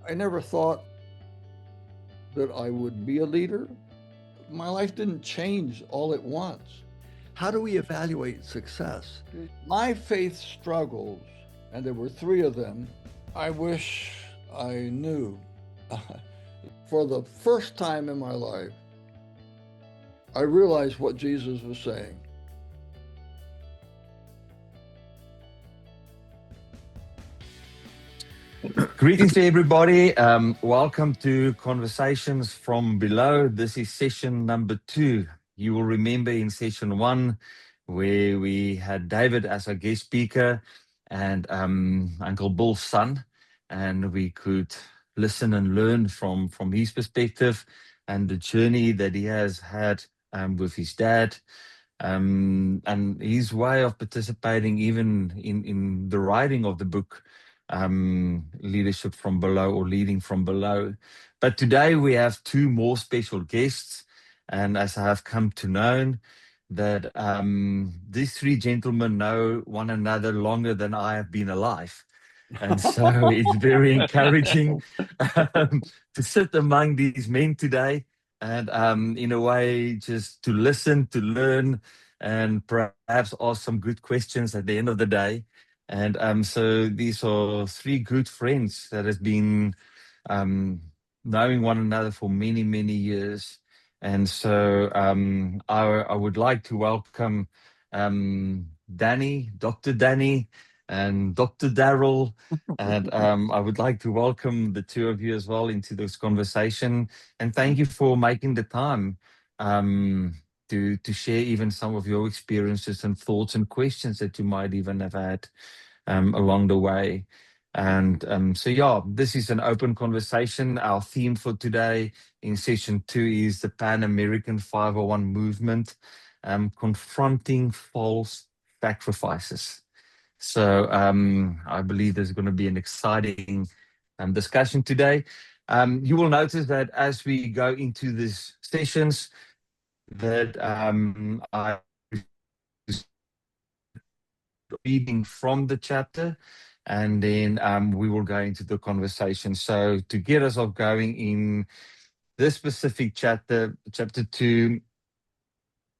I never thought that I would be a leader. My life didn't change all at once. How do we evaluate success? My faith struggles, and there were three of them, I wish I knew. For the first time in my life, I realized what Jesus was saying. Greetings to everybody. Welcome to Conversations from Below. This is session number 2. You will remember in session 1 where we had David as our guest speaker and Uncle Bill's son, and we could listen and learn from his perspective and the journey that he has had with his dad, and his way of participating even in the writing of the book, Leadership from Below or Leading from Below. But today we have two more special guests, and as I have come to know, that these three gentlemen know one another longer than I have been alive. And so it's very encouraging to sit among these men today and, in a way, just to listen, to learn, and perhaps ask some good questions at the end of the day. And so these are three good friends that has been um, knowing one another for many, many years. And so I would like to welcome Danny, Dr. Danny, and Dr. Darrell. And I would like to welcome the two of you as well into this conversation. And thank you for making the time um, to share even some of your experiences and thoughts and questions that you might even have had along the way. And so, yeah, this is an open conversation. Our theme for today in session 2 is the Pan American 501 movement, confronting false sacrifices. So I believe there's going to be an exciting discussion today. You will notice that as we go into these sessions, that I reading from the chapter, and then we will go into the conversation. So to get us off going in this specific chapter, chapter 2,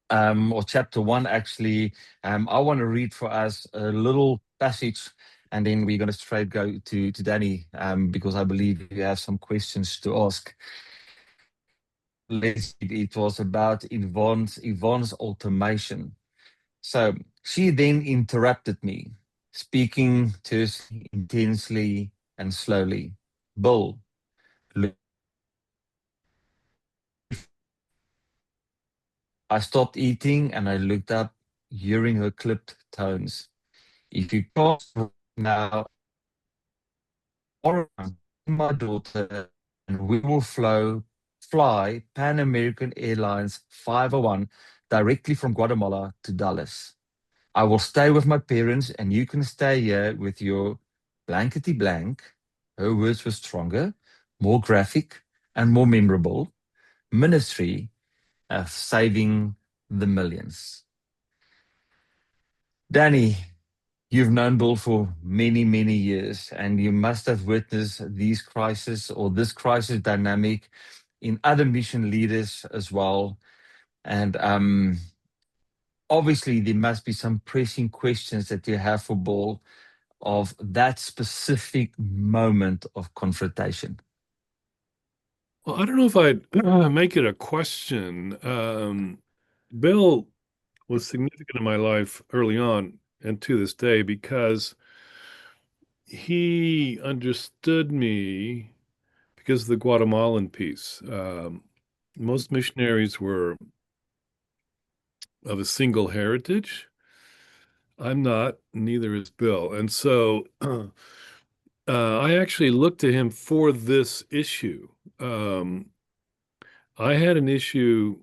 or chapter 1 actually, I want to read for us a little passage, and then we're going to straight go to Danny, because I believe you have some questions to ask. Let's see, it was about Yvonne's automation. So she then interrupted me, speaking to us intensely and slowly. Bill, look, I stopped eating and I looked up, hearing her clipped tones. If you cross now, tomorrow, my daughter, and we will fly Pan American Airlines 501 directly from Guatemala to Dallas. I will stay with my parents, and you can stay here with your blankety blank. Her words were stronger, more graphic, and more memorable. Ministry of saving the millions. Danny, you've known Bill for many, many years, and you must have witnessed these crises or this crisis dynamic in other mission leaders as well. And obviously, there must be some pressing questions that you have for Bill of that specific moment of confrontation. Well, I don't know if I'd make it a question. Bill was significant in my life early on and to this day because he understood me because of the Guatemalan piece. Most missionaries were of a single heritage. I'm not, neither is Bill. And so I actually looked to him for this issue. Um, I had an issue.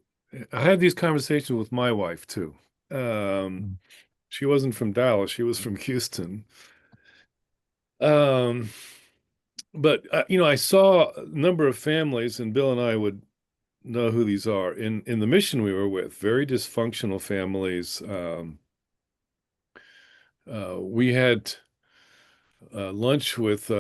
I had these conversations with my wife too. Um, Mm. she wasn't from Dallas; she was from Houston. Um, but I saw a number of families, and Bill and I would know who these are in the mission we were with. Very dysfunctional families. We had lunch with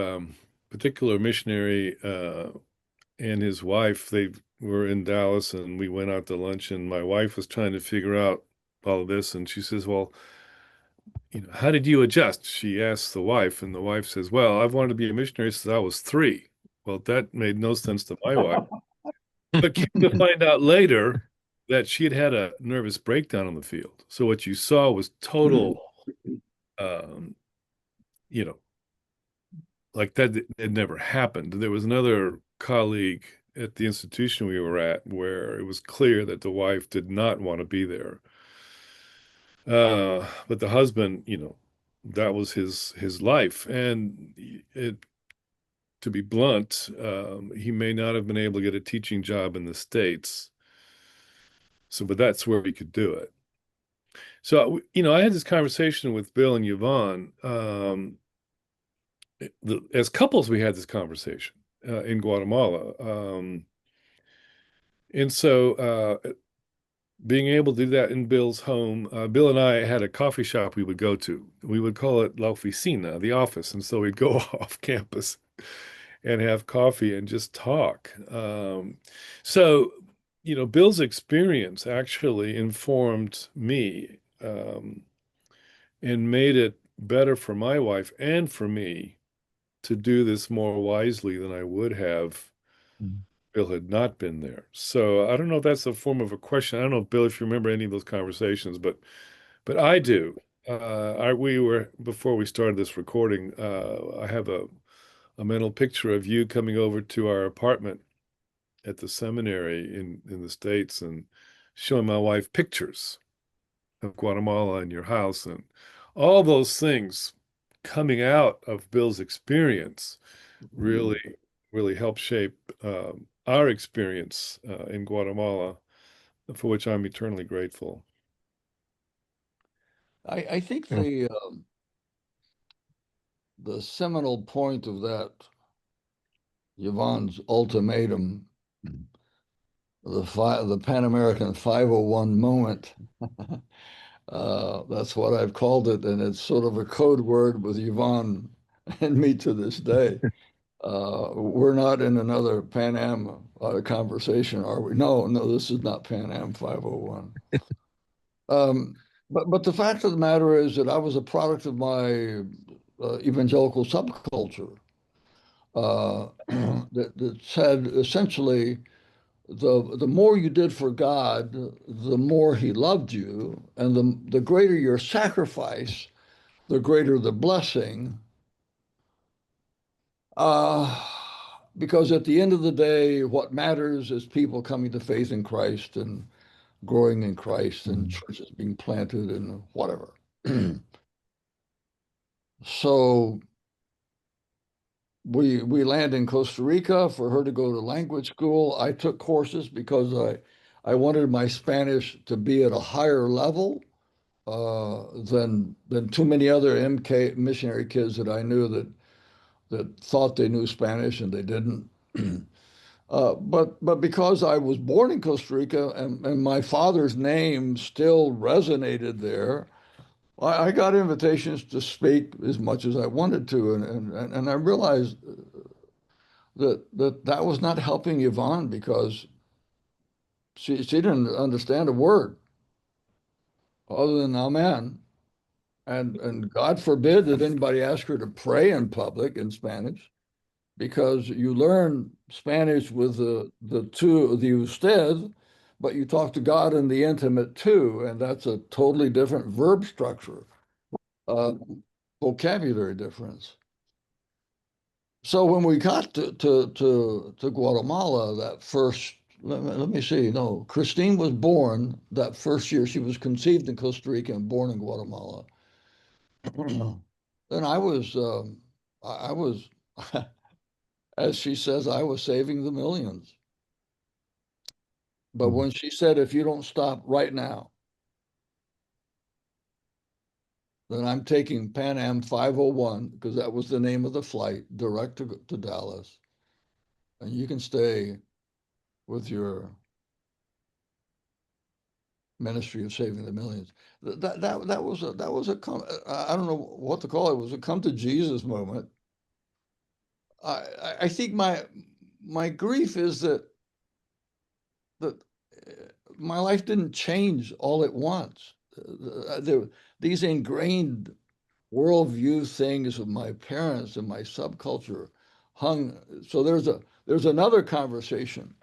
particular missionary and his wife, they were in Dallas, and we went out to lunch, and my wife was trying to figure out all of this, and she says, well, how did you adjust? She asked the wife, and the wife says, well, I've wanted to be a missionary since I was 3. Well, that made no sense to my wife. But came to find out later that she had had a nervous breakdown on the field. So what you saw was total, um, like that had never happened. There was another colleague at the institution we were at where it was clear that the wife did not want to be there. But the husband, that was his life. And to be blunt, he may not have been able to get a teaching job in the States. But that's where he could do it. So, I had this conversation with Bill and Yvonne. As couples, we had this conversation in Guatemala. And so being able to do that in Bill's home, Bill and I had a coffee shop we would go to. We would call it La Oficina, the office. And so we'd go off campus and have coffee and just talk. So, Bill's experience actually informed me and made it better for my wife and for me to do this more wisely than I would have Bill had not been there. So I don't know if that's a form of a question. I don't know, Bill, if you remember any of those conversations, but I do. We were, before we started this recording, I have a mental picture of you coming over to our apartment at the seminary in the States and showing my wife pictures of Guatemala and your house and all those things coming out of Bill's experience really, really helped shape our experience in Guatemala, for which I'm eternally grateful. I think the seminal point of that, Yvonne's ultimatum, the Pan American 501 moment. That's what I've called it, and it's sort of a code word with Yvonne and me to this day. We're not in another Pan Am conversation, are we? No, this is not Pan Am 501. But the fact of the matter is that I was a product of my evangelical subculture that said essentially the more you did for God, the more He loved you, and the greater your sacrifice, the greater the blessing. Because at the end of the day, what matters is people coming to faith in Christ and growing in Christ and churches being planted and whatever. So we land in Costa Rica for her to go to language school. I took courses because I wanted my Spanish to be at a higher level than too many other MK missionary kids that I knew that thought they knew Spanish and they didn't. But because I was born in Costa Rica and my father's name still resonated there, I got invitations to speak as much as I wanted to, and I realized that was not helping Yvonne because she didn't understand a word other than Amen. And God forbid that anybody ask her to pray in public in Spanish, because you learn Spanish with the usted, but you talk to God in the intimate too, and that's a totally different verb structure, vocabulary difference. So when we got to Guatemala, that first, let me see, no, Christine was born that first year. She was conceived in Costa Rica and born in Guatemala. Then I was, as she says, I was saving the millions. But when she said, if you don't stop right now, then I'm taking Pan Am 501, because that was the name of the flight, direct to Dallas. And you can stay with your ministry of saving the millions. That was a I don't know what to call it. It was a come to Jesus moment. I think my grief is that uh, my life didn't change all at once. These ingrained worldview things of my parents and my subculture hung. So there's another conversation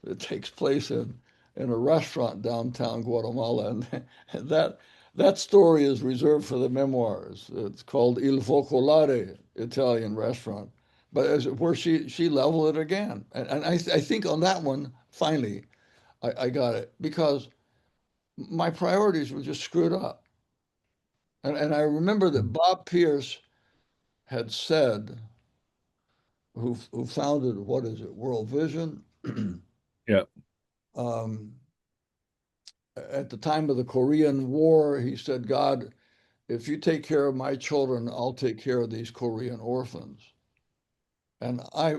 that takes place in a restaurant downtown Guatemala, and that story is reserved for the memoirs. It's called Il Focolare Italian Restaurant, but where she leveled it again, and I think on that one finally I got it because my priorities were just screwed up. And I remember that Bob Pierce had said, who founded, what is it, World Vision? Yeah. At the time of the Korean War, he said, God, if you take care of my children, I'll take care of these Korean orphans. And I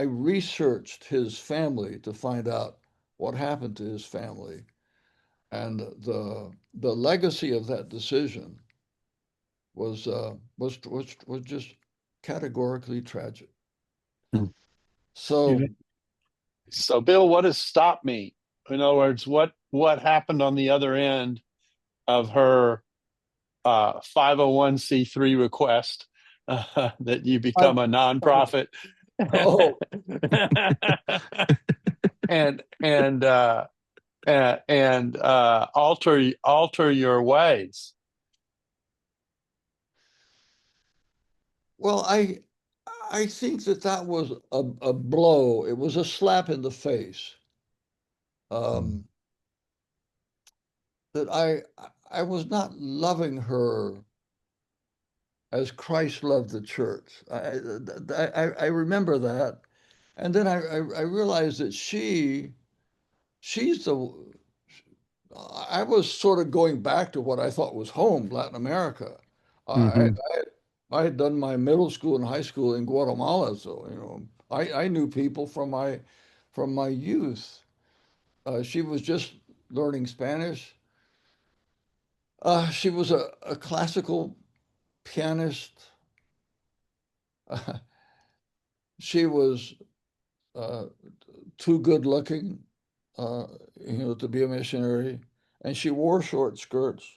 researched his family to find out what happened to his family. And the legacy of that decision was just categorically tragic. So So, Bill, what has stopped me? In other words, what happened on the other end of her 501c3 request that you become a nonprofit oh, and alter your ways? well, I think that was a blow. It was a slap in the face. That I was not loving her as Christ loved the church. I remember that, and then I realized that she's the. I was sort of going back to what I thought was home, Latin America. Mm-hmm. I had done my middle school and high school in Guatemala, so I knew people from my youth. She was just learning Spanish. She was a classical pianist. She was uh, too good looking, uh, to be a missionary, and she wore short skirts,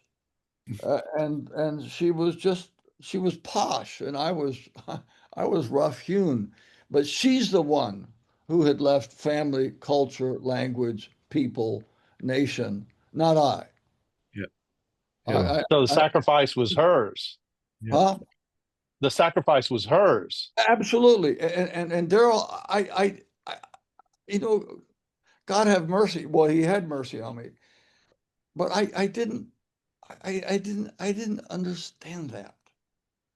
and she was posh, and I was I was rough hewn, but she's the one who had left family, culture, language, people, nation, not I. Yeah. Yeah. I, So the I sacrifice was hers. Yeah. huh? The sacrifice was hers. Absolutely, and Darrell, I, you know, God have mercy. Well, He had mercy on me, but I didn't understand that,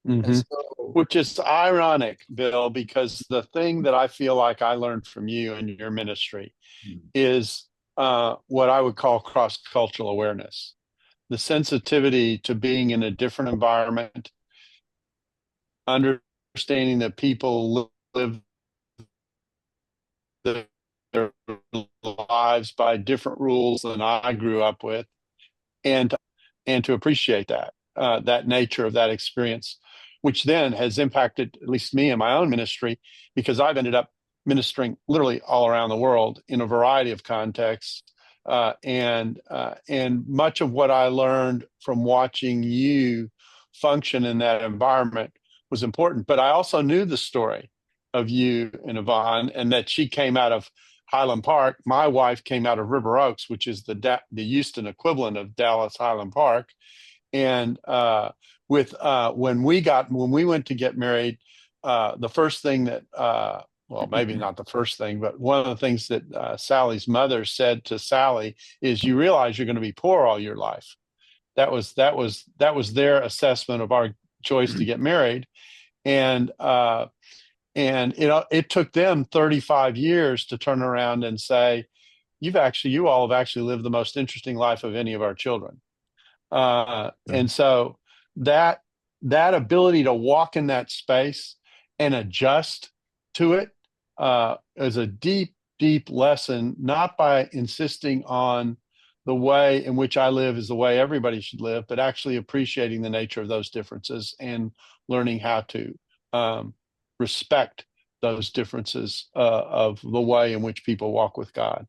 and Mm-hmm. so Which is ironic, Bill, because the thing that I feel like I learned from you and your ministry is what I would call cross-cultural awareness, the sensitivity to being in a different environment, understanding that people live their lives by different rules than I grew up with, and to appreciate that nature of that experience, which then has impacted at least me in my own ministry, because I've ended up ministering literally all around the world in a variety of contexts. And much of what I learned from watching you function in that environment was important. But I also knew the story of you and Yvonne, and that she came out of Highland Park. My wife came out of River Oaks, which is the Houston equivalent of Dallas Highland Park. And when we went to get married, the first thing that well, maybe not the first thing, but one of the things that Sally's mother said to Sally is, "You realize you're going to be poor all your life." That was their assessment of our choice to get married, and it took them 35 years to turn around and say, you all have actually lived the most interesting life of any of our children. And so that ability to walk in that space and adjust to it is a deep, deep lesson, not by insisting on the way in which I live is the way everybody should live, but actually appreciating the nature of those differences and learning how to respect those differences of the way in which people walk with God.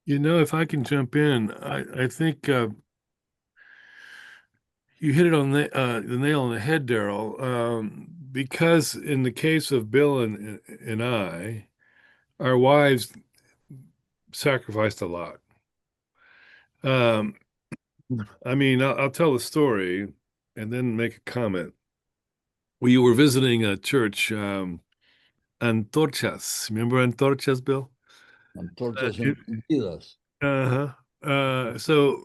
If I can jump in, I think you hit it on the nail on the head, Darrell. Because in the case of Bill and I, our wives sacrificed a lot. I mean, I'll tell the story and then make a comment. We were visiting a church, Antorchas. Remember Antorchas, Bill? Antorchas Uh, encendidas. Uh-huh. So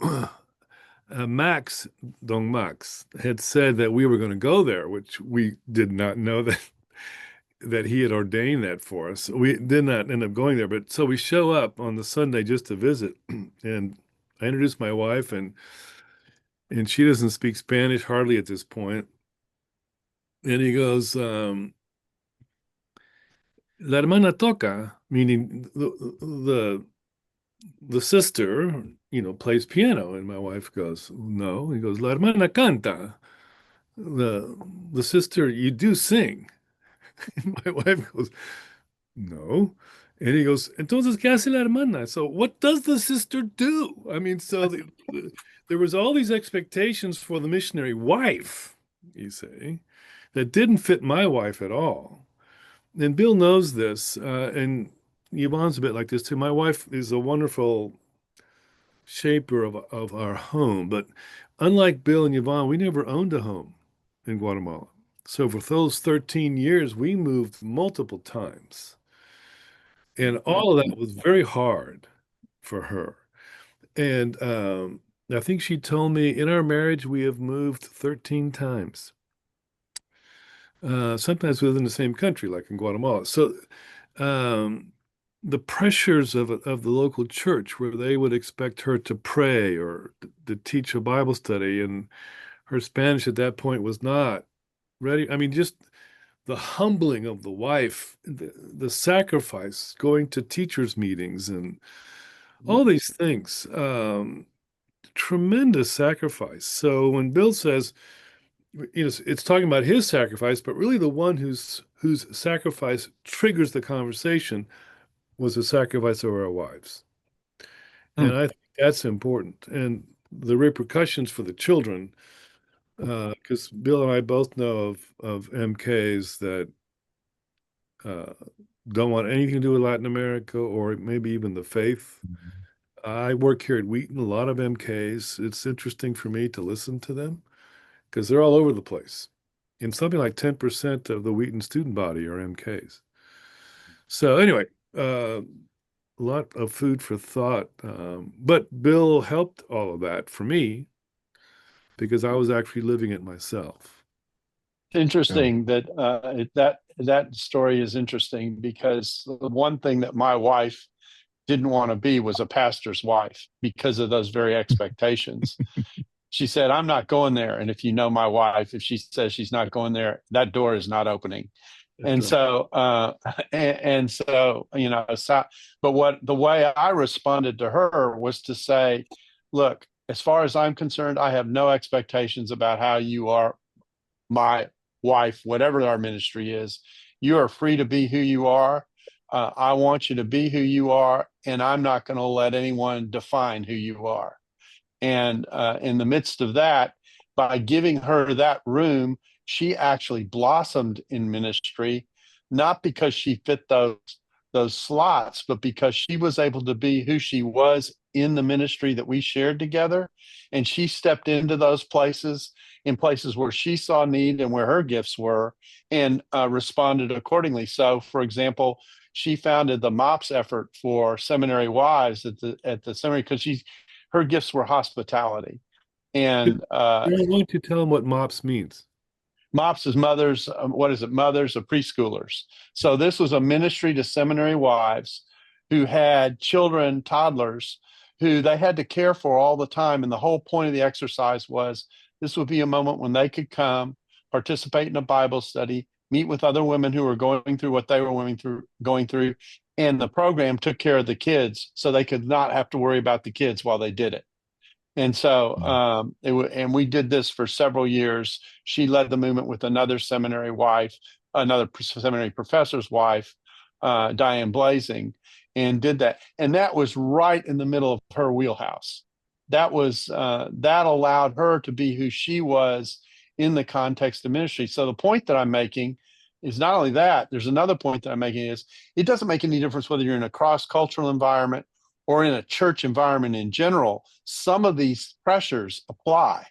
Max, Don Max, had said that we were going to go there, which we did not know that he had ordained that for us. We did not end up going there, but so we show up on the Sunday just to visit, and I introduced my wife, and she doesn't speak Spanish hardly at this point. And he goes, "La hermana toca," meaning the sister, plays piano. And my wife goes, "No." He goes, "La hermana canta." The sister, you do sing. And my wife goes, "No." And he goes, "Entonces, ¿qué hace la hermana?" So what does the sister do? I mean, so there was all these expectations for the missionary wife, you see, that didn't fit my wife at all. And Bill knows this, and Yvonne's a bit like this too. My wife is a wonderful shaper of our home, but unlike Bill and Yvonne, we never owned a home in Guatemala. So for those 13 years, we moved multiple times. And all of that was very hard for her. And I think she told me in our marriage, we have moved 13 times, sometimes within the same country, like in Guatemala. So the pressures of the local church, where they would expect her to pray or to teach a Bible study, and her Spanish at that point was not ready. I mean, just the humbling of the wife, the sacrifice, going to teachers' meetings, and all these things, tremendous sacrifice. So when Bill says, it's talking about his sacrifice, but really the one whose sacrifice triggers the conversation was the sacrifice of our wives. And I think that's important. And the repercussions for the children, because Bill and I both know of MKs that don't want anything to do with Latin America or maybe even the faith. I work here at Wheaton, a lot of MKs. It's interesting for me to listen to them because they're all over the place. And something like 10% of the Wheaton student body are MKs. So anyway, a lot of food for thought. But Bill helped all of that for me because I was actually living it myself. Interesting that story is interesting, because the one thing that my wife didn't want to be was a pastor's wife because of those very expectations. She said, "I'm not going there." And if you know my wife, if she says she's not going there, that door is not opening. And so, but the way I responded to her was to say, "Look, as far as I'm concerned, I have no expectations about how you are my wife, whatever our ministry is. You are free to be who you are. I want you to be who you are, and I'm not going to let anyone define who you are." And in the midst of that, by giving her that room, she actually blossomed in ministry, not because she fit those slots, but because she was able to be who she was in the ministry that we shared together. And she stepped into those places, in places where she saw need and where her gifts were, and responded accordingly. So, for example, she founded the MOPS effort for seminary wives at the seminary because her gifts were hospitality. And why don't you tell them what MOPS means? MOPS is mothers. What is it? Mothers of preschoolers. So this was a ministry to seminary wives who had children, toddlers, who they had to care for all the time. And the whole point of the exercise was this would be a moment when they could come, participate in a Bible study, meet with other women who were going through what they were going through. And the program took care of the kids, so they could not have to worry about the kids while they did it. And so, and we did this for several years. She led the movement with another seminary wife. another seminary professor's wife, Diane Blazing, and did that. And that was right in the middle of her wheelhouse. That allowed her to be who she was in the context of ministry. So the point that I'm making is not only that, there's another point that I'm making is it doesn't make any difference whether you're in a cross-cultural environment or in a church environment in general. Some of these pressures apply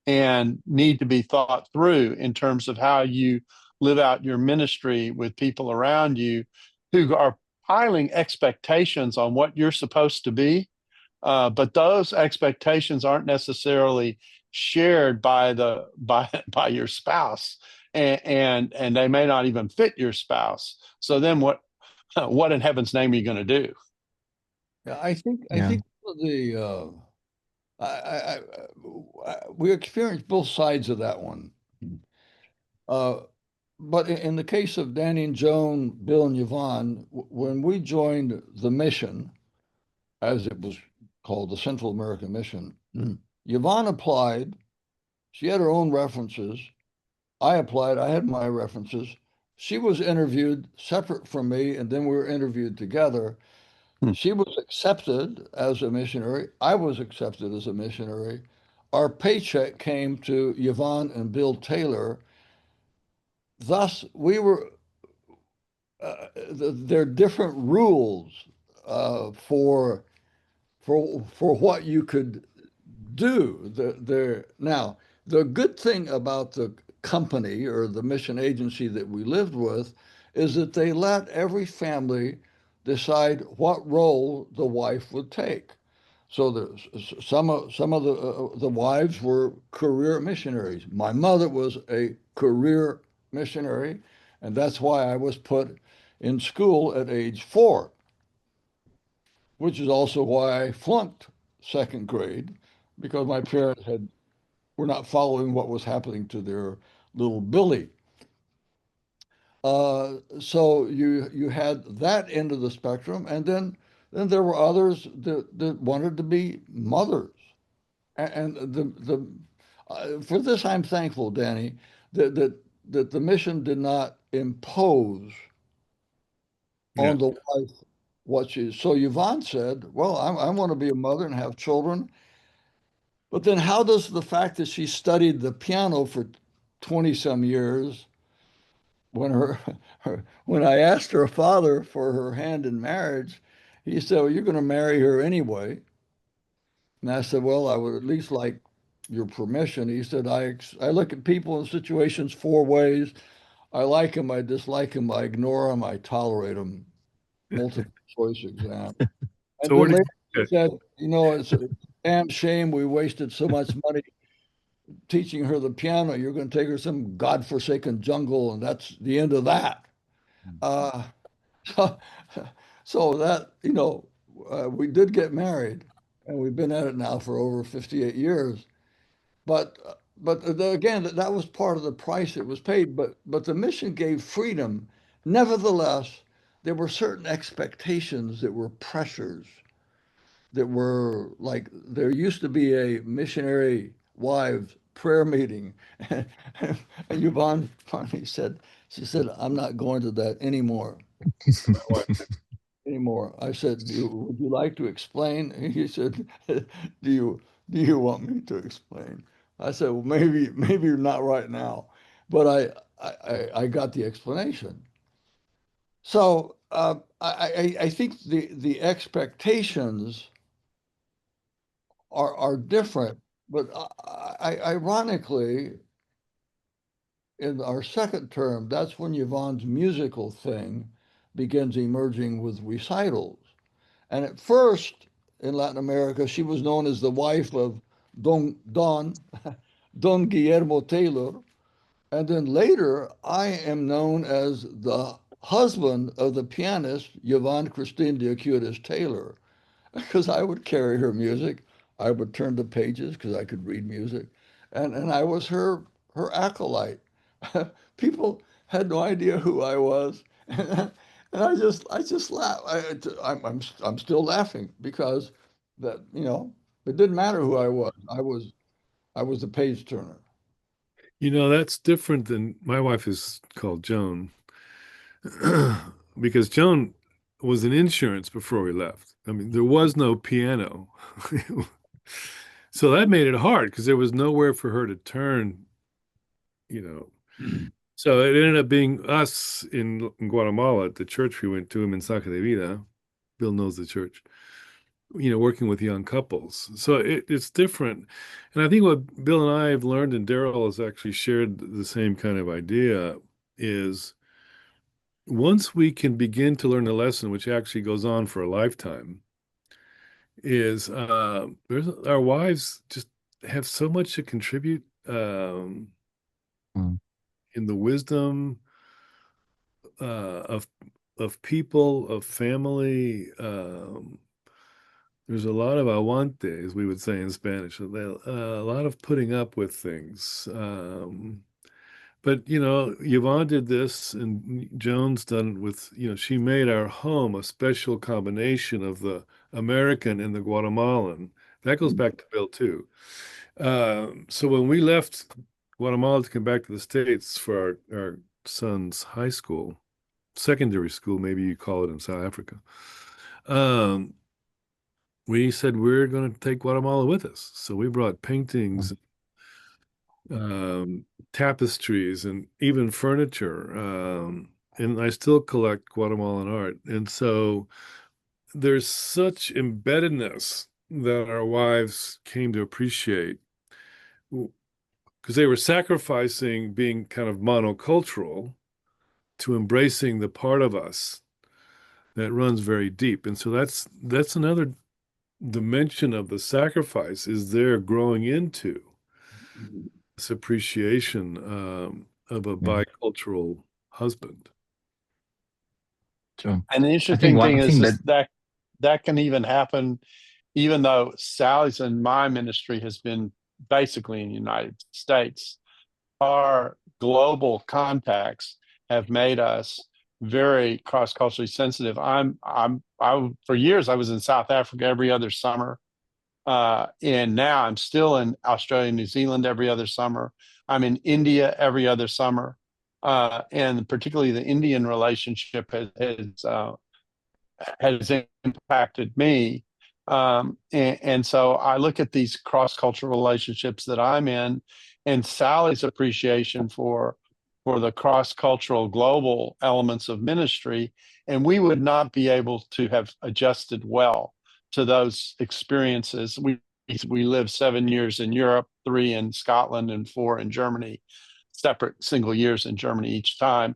and need to be thought through in terms of how you live out your ministry with people around you who are piling expectations on what you're supposed to be. But those expectations aren't necessarily shared by your spouse, and they may not even fit your spouse. So then what in heaven's name are you going to do? Yeah, I think the we experienced both sides of that one. But in the case of Danny and Joan, Bill and Yvonne, when we joined the mission, as it was called, the Central American Mission, Yvonne applied. She had her own references. I applied. I had my references. She was interviewed separate from me, and then we were interviewed together. She was accepted as a missionary. I was accepted as a missionary. Our paycheck came to Yvonne and Bill Taylor. Thus, we were, there are different rules for what you could do. Now, the good thing about the company or the mission agency that we lived with is that they let every family decide what role the wife would take. So some of the wives were career missionaries. My mother was a career missionary, and that's why I was put in school at age 4, which is also why I flunked second grade, because my parents were not following what was happening to their little Billy. So you had that end of the spectrum, and then there were others that wanted to be mothers. And for this I'm thankful, Danny, that the mission did not impose on the wife what she. So Yvonne said, "Well, I want to be a mother and have children." But then, how does the fact that she studied the piano for 20 some years, when when I asked her father for her hand in marriage, he said, "Well, you're going to marry her anyway." And I said, "Well, I would at least like your permission." He said, I look at people and situations 4 ways. I like them, I dislike them, I ignore them, I tolerate them. Multiple choice exam. And So then what did later he you said, it's a damn shame we wasted so much money teaching her the piano. You're going to take her some godforsaken jungle, and that's the end of that. Uh, so, so that, we did get married, and we've been at it now for over 58 years. Again, that was part of the price that was paid. But the mission gave freedom. Nevertheless, there were certain expectations that were pressures that were like there used to be a missionary wives prayer meeting. And Yvonne finally said, she said, "I'm not going to that anymore." Anymore. I said, would you like to explain? He said, do you want me to explain? I said, well, maybe not right now, but I got the explanation. So I think the expectations are different, but ironically, in our second term, that's when Yvonne's musical thing begins emerging with recitals. And at first, in Latin America, she was known as the wife of Don Guillermo Taylor. And then later, I am known as the husband of the pianist Yvonne Christine de Acutis Taylor, because I would carry her music. I would turn the pages because I could read music. And I was her acolyte. People had no idea who I was. And I just laugh. I'm still laughing because it didn't matter who I was. I was a page turner. You know, that's different than my wife is called Joan because Joan was in insurance before we left. I mean, there was no piano. So that made it hard because there was nowhere for her to turn, you know. So it ended up being us in Guatemala at the church we went to, in Mensaje de Vida. Bill knows the church, you know, working with young couples. So it's different. And I think what Bill and I have learned, and Darrell has actually shared the same kind of idea, is once we can begin to learn a lesson, which actually goes on for a lifetime, is our wives just have so much to contribute Mm. in the wisdom of people, of family. There's a lot of aguante, as we would say in Spanish. A lot of putting up with things. But you know, Yvonne did this, and Joan's done it with, you know, she made our home a special combination of the American and the Guatemalan. That goes back to Bill too. So when we left Guatemala to come back to the States for our son's high school, secondary school, maybe you call it in South Africa, we said we're going to take Guatemala with us. So we brought paintings, tapestries, and even furniture. And I still collect Guatemalan art. And so there's such embeddedness that our wives came to appreciate because they were sacrificing being kind of monocultural to embracing the part of us that runs very deep. And so that's another dimension of the sacrifice, is they're growing into this appreciation of a Yeah, bicultural husband. sure. And the I think interesting thing one thing is that can even happen, even though Sally's and my ministry has been basically in the United States. Our global contacts have made us very cross-culturally sensitive. For years I was in South Africa every other summer. And now I'm still in Australia and New Zealand every other summer. I'm in India every other summer. And particularly the Indian relationship has impacted me. And so I look at these cross-cultural relationships that I'm in, and Sally's appreciation for the cross-cultural global elements of ministry, and we would not be able to have adjusted well to those experiences. We lived 7 years in Europe, 3 in Scotland, and 4 in Germany, separate single years in Germany each time.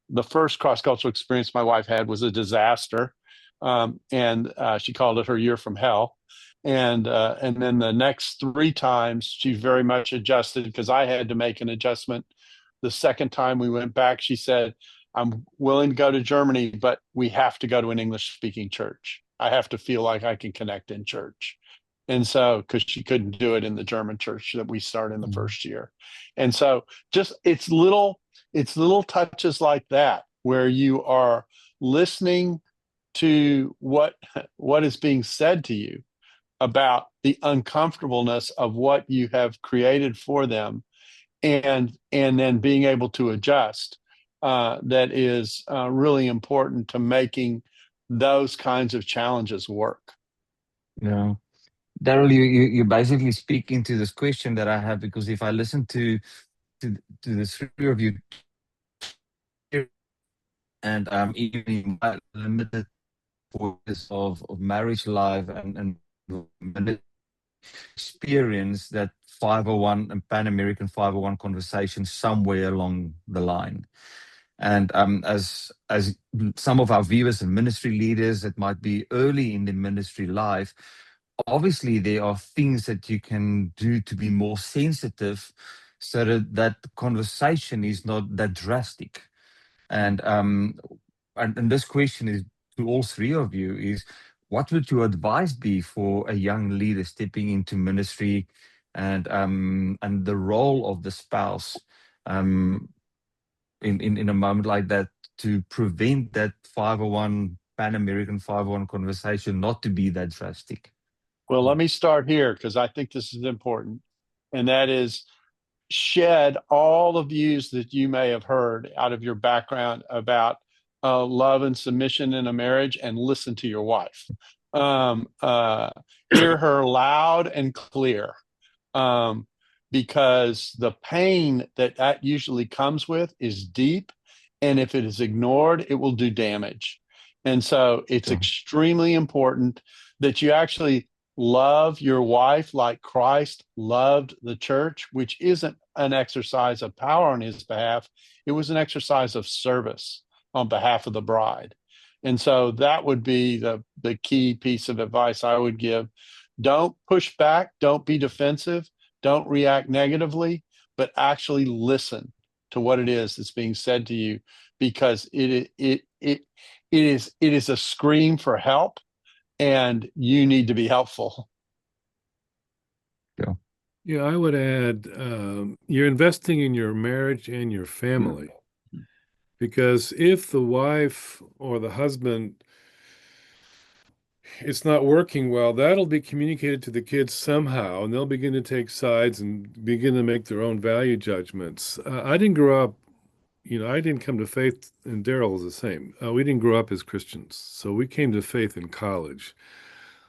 The first cross-cultural experience my wife had was a disaster. And she called it her year from hell. And then the next 3 times, she very much adjusted because I had to make an adjustment. The second time we went back, she said, I'm willing to go to Germany, but we have to go to an English-speaking church. I have to feel like I can connect in church. And so, because she couldn't do it in the German church that we started in the first year. And so just it's little touches like that where you are listening to what is being said to you about the uncomfortableness of what you have created for them, and then being able to adjust. That is really important to making those kinds of challenges work. Yeah. Darrell, you basically speak into this question that I have, because if I listen to the 3 of you, and even in my limited voice of marriage life and experience that 501 and Pan American 501 conversation somewhere along the line. And as some of our viewers and ministry leaders that might be early in the ministry life, obviously there are things that you can do to be more sensitive so that the conversation is not that drastic. And this question is to all 3 of you: is what would your advice be for a young leader stepping into ministry, and the role of the spouse in a moment like that, to prevent that 501 Pan American 501 conversation not to be that drastic? Well, let me start here because I think this is important. And that is, shed all the views that you may have heard out of your background about love and submission in a marriage, and listen to your wife. Hear her loud and clear, because the pain that usually comes with is deep, and if it is ignored, it will do damage. And so it's extremely important that you actually love your wife like Christ loved the church, which isn't an exercise of power on his behalf. It was an exercise of service on behalf of the bride. And so that would be the key piece of advice I would give. Don't push back. Don't be defensive. Don't react negatively, but actually listen to what it is that's being said to you, because it is a scream for help, and you need to be helpful. Yeah, I would add, you're investing in your marriage and your family, because if the wife or the husband, it's not working well, that'll be communicated to the kids somehow, and they'll begin to take sides and begin to make their own value judgments. I didn't grow up, I didn't come to faith, and Darrell is the same. We didn't grow up as Christians, so we came to faith in college.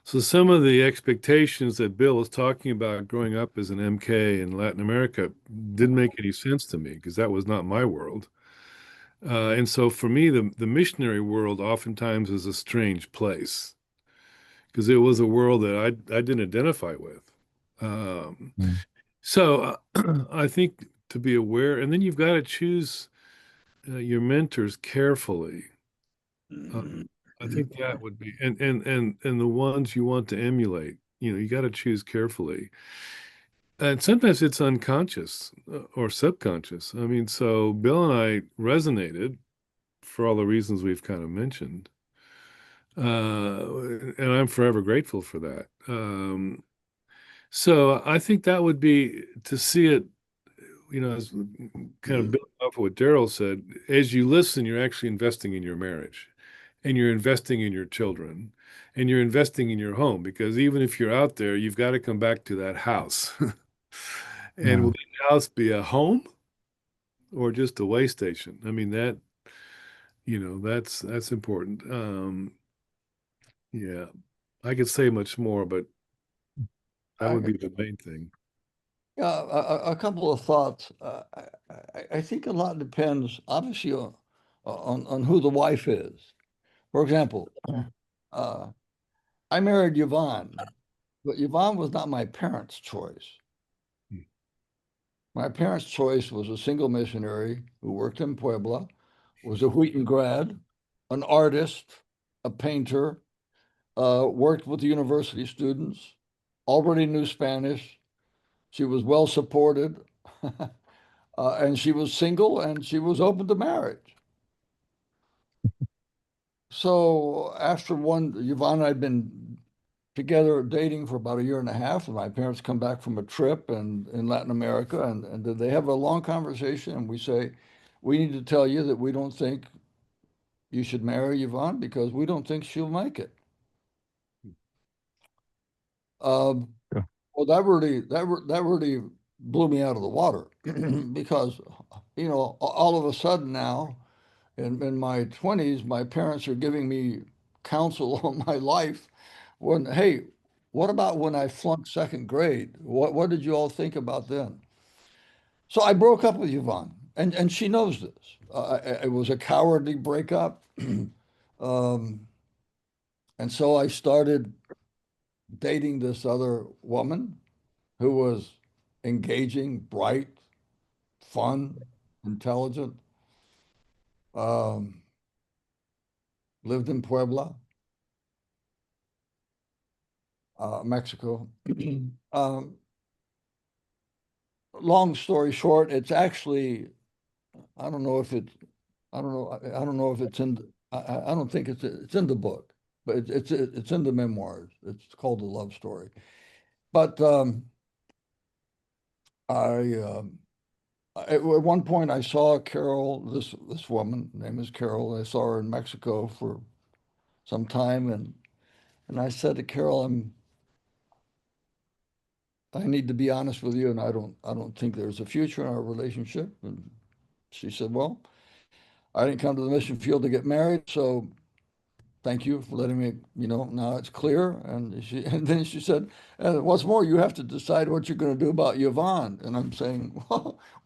So some of the expectations that Bill was talking about growing up as an MK in Latin America didn't make any sense to me, because that was not my world. And so for me, the missionary world oftentimes is a strange place, because it was a world that I didn't identify with. So I think to be aware, and then you've got to choose your mentors carefully. I think that would be, and the ones you want to emulate, you got to choose carefully. And sometimes it's unconscious or subconscious. I mean, so Bill and I resonated for all the reasons we've kind of mentioned. And I'm forever grateful for that. So I think that would be to see it, as kind of building off of what Darrell said. As you listen, you're actually investing in your marriage, and you're investing in your children, and you're investing in your home, because even if you're out there, you've got to come back to that house. And will that house be a home or just a way station? I mean, that's important. Yeah, I could say much more, but that would be the main thing. Yeah, a couple of thoughts. I think a lot depends, obviously, on who the wife is. For example, I married Yvonne, but Yvonne was not my parents' choice. My parents' choice was a single missionary who worked in Puebla, was a Wheaton grad, an artist, a painter, worked with the university students, already knew Spanish. She was well supported, and she was single, and she was open to marriage. So after Yvonne and I had been together dating for about a year and a half, and my parents come back from a trip in Latin America, and they have a long conversation, and we say, we need to tell you that we don't think you should marry Yvonne because we don't think she'll make it. Well, that really blew me out of the water because, all of a sudden now, in my 20s, my parents are giving me counsel on my life. Hey, what about when I flunked second grade? What did you all think about then? So I broke up with Yvonne, and she knows this. It was a cowardly breakup. And so I started dating this other woman who was engaging, bright, fun, intelligent, um, lived in Puebla, Mexico. Long story short, it's actually, I don't know if it's, I don't know, I don't know if it's in, I don't think it's in the book, but it's in the memoirs. It's called The Love Story. But at one point I saw Carol, this woman, her name is Carol. I saw her in Mexico for some time, and I said to Carol, I need to be honest with you, and I don't think there's a future in our relationship. And she said, well, I didn't come to the mission field to get married, so thank you for letting me, now it's clear. And then she said, and what's more, you have to decide what you're going to do about Yvonne. And I'm saying,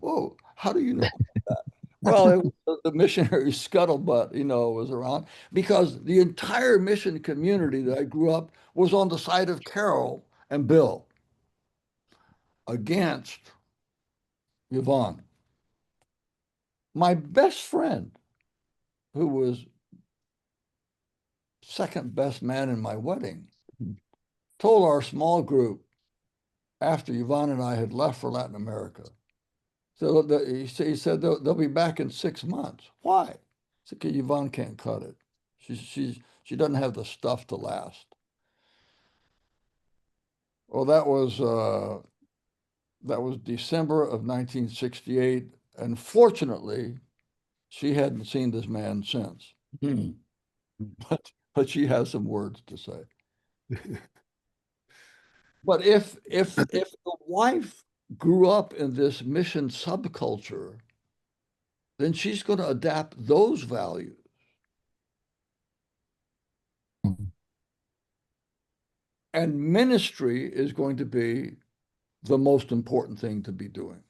whoa, how do you know that? Well, it was the missionary scuttlebutt, was around because the entire mission community that I grew up was on the side of Carol and Bill against Yvonne. My best friend, who was second best man in my wedding, told our small group after Yvonne and I had left for Latin America. So he said they'll be back in 6 months. Why? He said, because Yvonne can't cut it. She doesn't have the stuff to last. Well, that was December of 1968, and fortunately, she hadn't seen this man since. But she has some words to say. But if the wife grew up in this mission subculture, then she's going to adapt those values. And ministry is going to be the most important thing to be doing,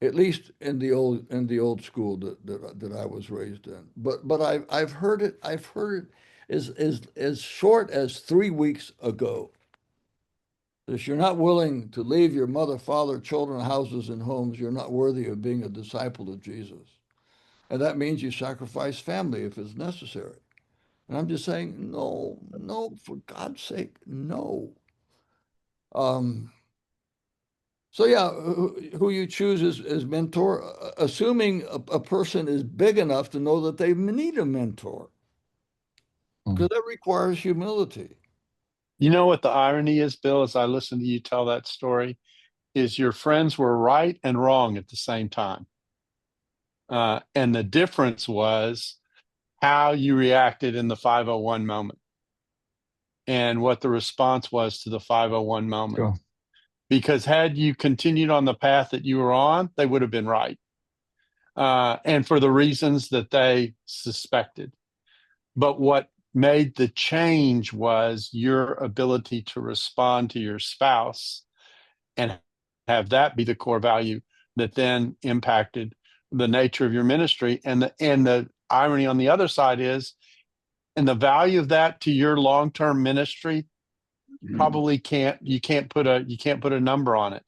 at least in the old school that I was raised in. But I've heard it as short as 3 weeks ago. If you're not willing to leave your mother, father, children, houses, and homes, you're not worthy of being a disciple of Jesus. And that means you sacrifice family if it's necessary. And I'm just saying, no, for God's sake, no. So yeah, who you choose as mentor, assuming a person is big enough to know that they need a mentor, because that requires humility. You know what the irony is, Bill, as I listen to you tell that story, is your friends were right and wrong at the same time. And the difference was how you reacted in the 501 moment and what the response was to the 501 moment. Sure. Because had you continued on the path that you were on, they would have been right. And for the reasons that they suspected. But what made the change was your ability to respond to your spouse and have that be the core value that then impacted the nature of your ministry. And the irony on the other side is, and the value of that to your long-term ministry probably you can't put a number on it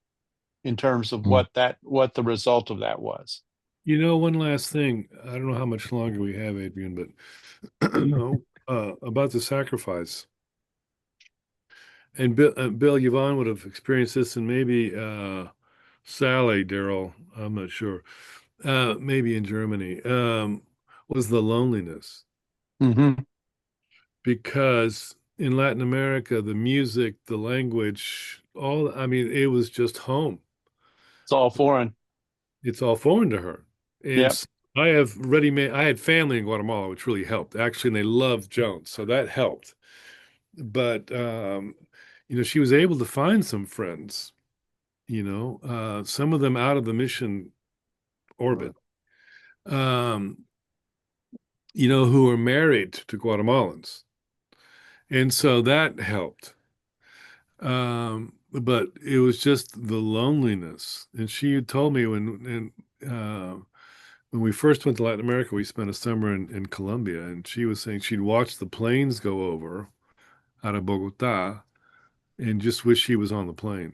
in terms of what the result of that was. One last thing. I don't know how much longer we have, Adrian, but about the sacrifice. And Bill, Yvonne would have experienced this, and maybe Sally, Darrell, I'm not sure, maybe in Germany, was the loneliness. Mm-hmm. Because in Latin America, the music, the language, it was just home. It's all foreign. It's all foreign to her. And Yep. I had family in Guatemala, which really helped, actually, and they loved Jones, so that helped. But she was able to find some friends, some of them out of the mission orbit, who were married to Guatemalans. And so that helped. But it was just the loneliness. And she had told me when we first went to Latin America, we spent a summer in Colombia, and she was saying she'd watch the planes go over out of Bogota and just wish she was on the plane.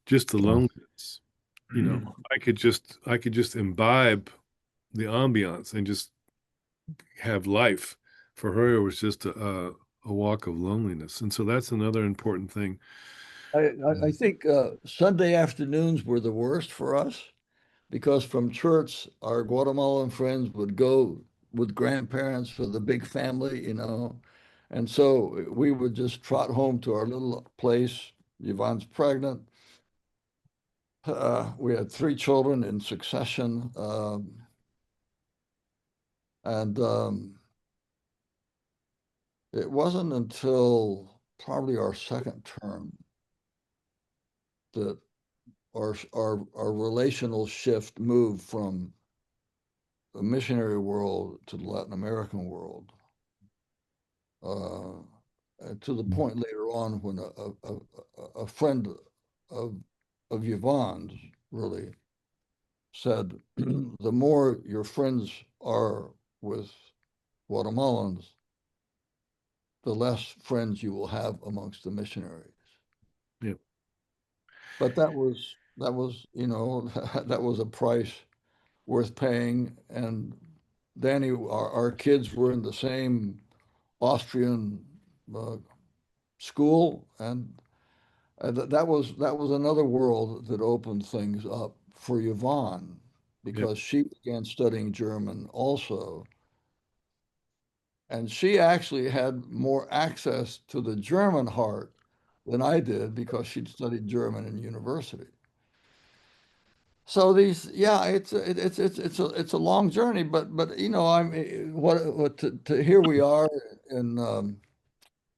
Just the loneliness. I could just imbibe the ambiance and just have life. For her, it was just a walk of loneliness. And so that's another important thing. I think Sunday afternoons were the worst for us because from church, our Guatemalan friends would go with grandparents for the big family, and so we would just trot home to our little place. Yvonne's pregnant. We had 3 children in succession. And it wasn't until probably our second term that our relational shift moved from the missionary world to the Latin American world, to the point later on when a friend of Yvonne's really said, the more your friends are with Guatemalans, the less friends you will have amongst the missionaries. Yep. But that was that was a price worth paying. And Danny, our kids were in the same Austrian school, and that was another world that opened things up for Yvonne, because she began studying German also. And she actually had more access to the German heart than I did, because she'd studied German in university. So it's a long journey, but here we are in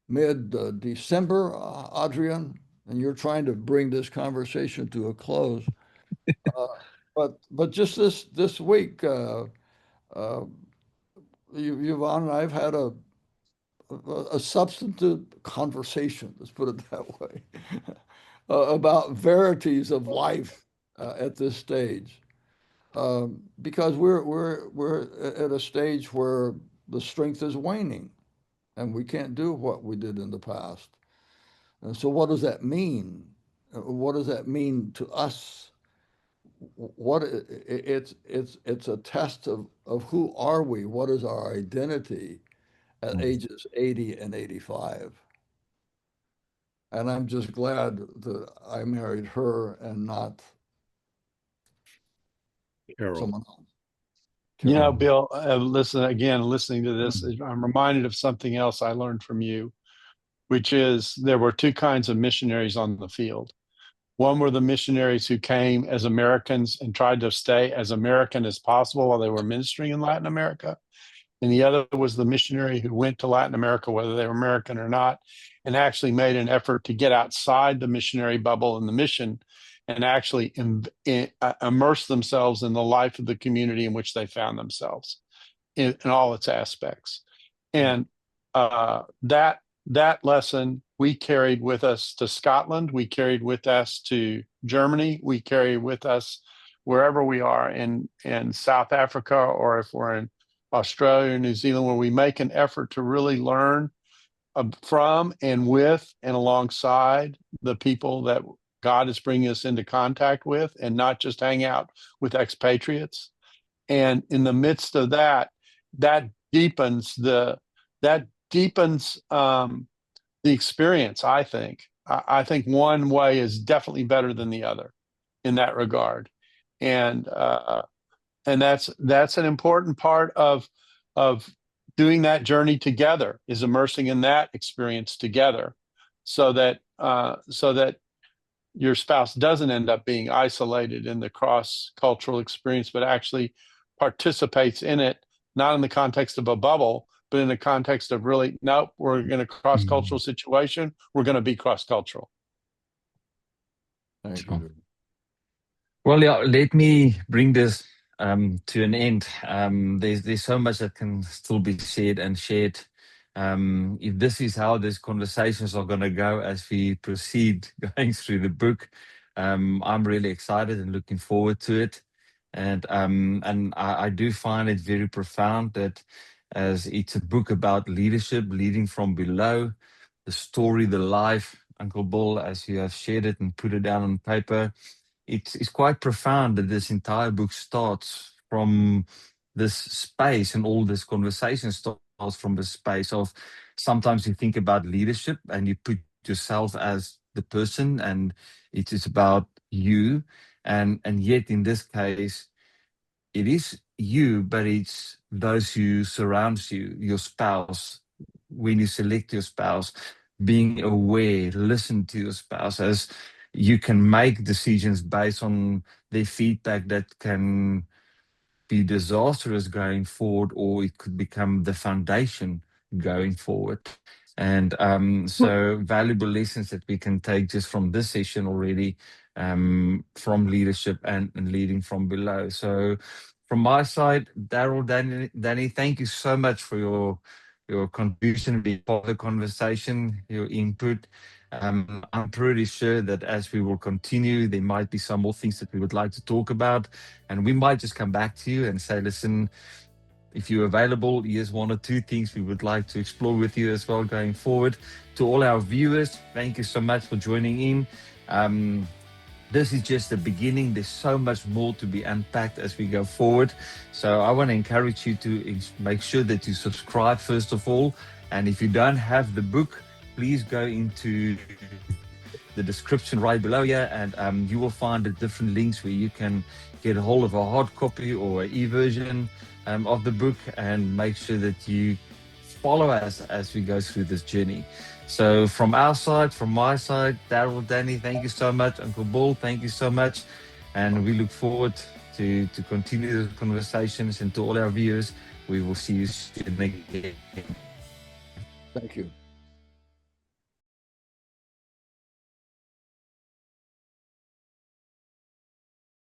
mid December, Adriaan, and you're trying to bring this conversation to a close. But just this week, Yvonne and I've had a substantive conversation, let's put it that way, about verities of life at this stage, because we're at a stage where the strength is waning, and we can't do what we did in the past. And so, what does that mean? What does that mean to us? It's a test of who are we? What is our identity at ages 80 and 85? And I'm just glad that I married her and not Carol. someone else. You know, Bill, listening to this, I'm reminded of something else I learned from you, which is there were two kinds of missionaries on the field. One were the missionaries who came as Americans and tried to stay as American as possible while they were ministering in Latin America. And the other was the missionary who went to Latin America, whether they were American or not, and actually made an effort to get outside the missionary bubble and the mission, and actually immerse themselves in the life of the community in which they found themselves in all its aspects. And that lesson we carried with us to Scotland, we carried with us to Germany, we carry with us wherever we are in South Africa, or if we're in Australia or New Zealand, where we make an effort to really learn from and with and alongside the people that God is bringing us into contact with, and not just hang out with expatriates. And in the midst of that, that deepens the experience. I think one way is definitely better than the other in that regard, and that's an important part of doing that journey together, is immersing in that experience together, so that your spouse doesn't end up being isolated in the cross-cultural experience, but actually participates in it, not in the context of a bubble, but in the context of really, nope, we're in a cross-cultural situation, we're going to be cross-cultural. Thank you. Well, yeah, let me bring this to an end. There's so much that can still be said and shared. If this is how these conversations are going to go as we proceed going through the book, I'm really excited and looking forward to it. And I do find it very profound that, as it's a book about leadership, leading from below, the story, the life, Uncle Bill, as you have shared it and put it down on paper, it's quite profound that this entire book starts from this space, and all this conversation starts from the space of, sometimes you think about leadership and you put yourself as the person, and it is about you, and yet in this case it is you, but it's those who surrounds you, your spouse. When you select your spouse, being aware, listen to your spouse, as you can make decisions based on their feedback that can be disastrous going forward, or it could become the foundation going forward. And so valuable lessons that we can take just from this session already, from leadership and leading from below. So from my side, Darrell, Danny, thank you so much for your contribution, being part of the conversation, your input. I'm pretty sure that as we will continue, there might be some more things that we would like to talk about, and we might just come back to you and say, listen, if you're available, here's one or two things we would like to explore with you as well going forward. To all our viewers, thank you so much for joining in. This is just the beginning. There's so much more to be unpacked as we go forward. So I want to encourage you to make sure that you subscribe first of all. And if you don't have the book, please go into the description right below here, and you will find the different links where you can get a hold of a hard copy or an e-version of the book, and make sure that you follow us as we go through this journey. So from our side, from my side, Darrell, Danny, thank you so much. Uncle Bull, thank you so much. And we look forward to continue the conversations. And to all our viewers, we will see you soon again. Thank you.